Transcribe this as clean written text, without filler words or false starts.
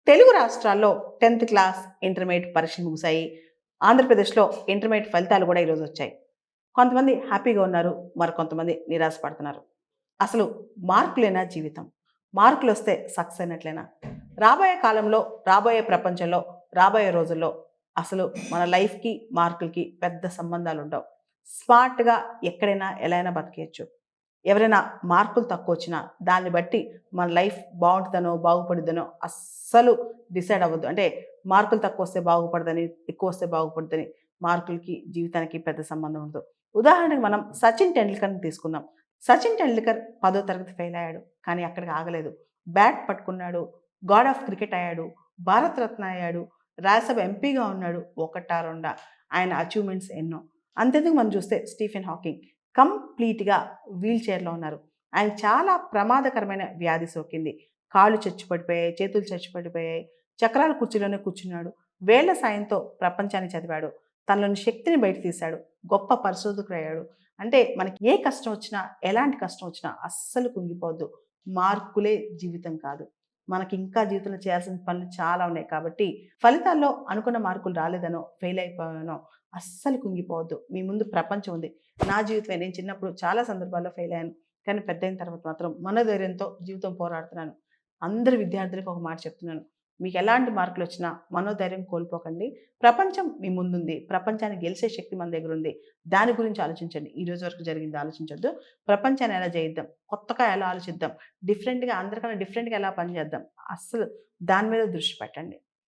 తెలుగు రాష్ట్రాల్లో 10th class, intermediate పరీక్షలు ముగిశాయి. ఆంధ్రప్రదేశ్‌లో ఇంటర్మీడియేట్ ఫలితాలు కూడా ఈరోజు వచ్చాయి. కొంతమంది హ్యాపీగా ఉన్నారు. కొంతమంది నిరాశ పడుతున్నారు. అసలు మార్కులేనా జీవితం? మార్కులొస్తే సక్సెస్ అయినట్లేనా? రాబోయే కాలంలో, రాబోయే ప్రపంచంలో, రాబోయే రోజుల్లో అసలు మన లైఫ్‌కి, మార్కులకి పెద్ద సంబంధాలుండవు. స్మార్ట్‌గా ఎక్కడైనా, ఎలా అయినా బతికేయొచ్చు. ఎవరైనా మార్కులు తక్కువొచ్చినా, దాన్ని బట్టి మన లైఫ్ బావుంటదనో, బాగుపడిద్దనో అస్సలు డిసైడ్ అవ్వద్దు. అంటే మార్కులు తక్కువొస్తే బాగుపడదని, ఎక్కువొస్తే బాగుపడదని మార్కులకి, జీవితానికి పెద్ద సంబంధం ఉండదు. ఉదాహరణకు మనం 'సచిన్ టెండూల్కర్‌ని' తీసుకుందాం. 'సచిన్ టెండూల్కర్' 10వ తరగతి ఫెయిల్ అయ్యాడు. కానీ అక్కడికి ఆగలేదు. బ్యాట్ పట్టుకున్నాడు. గాడ్ ఆఫ్ క్రికెట్ అయ్యాడు. భారత రత్న అయ్యాడు. రాజ్యసభ ఎంపీగా ఉన్నాడు. ఒకటా, రెండా ఆయన అచీవ్‌మెంట్స్ ఎన్నో. అంతెందుకు మనం చూస్తే 'స్టీఫెన్ హాకింగ్' కంప్లీట్‌గా వీల్ చైర్‌లో ఉన్నారు. ఆయనకి చాలా ప్రమాదకరమైన వ్యాధి సోకింది. కాళ్ళు చచ్చు పడిపోయాయి, చేతులు చచ్చు పడిపోయాయి. చక్రాల కుర్చీలోనే కూర్చున్నాడు. వేళ్ళ సాయంతో ప్రపంచాన్ని చదివాడు. తనలోని శక్తిని బయట తీశాడు. గొప్ప పరిశోధకుడయ్యాడు. అంటే మనకి ఏ కష్టం వచ్చినా, ఎలాంటి కష్టం వచ్చినా అస్సలు కుంగిపోవద్దు. మార్కులే జీవితం కాదు. మనకింకా జీవితంలో చేయాల్సిన పనులు చాలా ఉన్నాయి కాబట్టి, ఫలితాల్లో అనుకున్న మార్కులు రాలేదనో, ఫెయిల్ అయిపోయానో అస్సలు కుంగిపోవద్దు. మీ ముందు ప్రపంచం ఉంది. నా జీవితమే నేను చిన్నప్పుడు చాలా సందర్భాల్లో ఫెయిల్ అయ్యాను. కానీ పెద్దయిన తర్వాత మాత్రం మనోధైర్యంతో జీవితం పోరాడుతున్నాను. అందరి విద్యార్థులకు ఒక మాట చెప్తున్నాను. మీకెలాంటి మార్కులొచ్చినా మనోధైర్యం కోల్పోకండి. ప్రపంచం మీ ముందుంది. ప్రపంచాన్ని గెలిసే శక్తి మన దగ్గరుంది. దాని గురించి ఆలోచించండి. ఈరోజు వరకు జరిగింది ఆలోచించొద్దు. ప్రపంచాన్ని ఎలా జయిద్దాం? కొత్తగా ఎలా ఆలోచిద్దాం? అందరికన్నా డిఫరెంట్‌గా ఎలా పని చేద్దాం? అస్సలు దాని మీద దృష్టి పెట్టండి.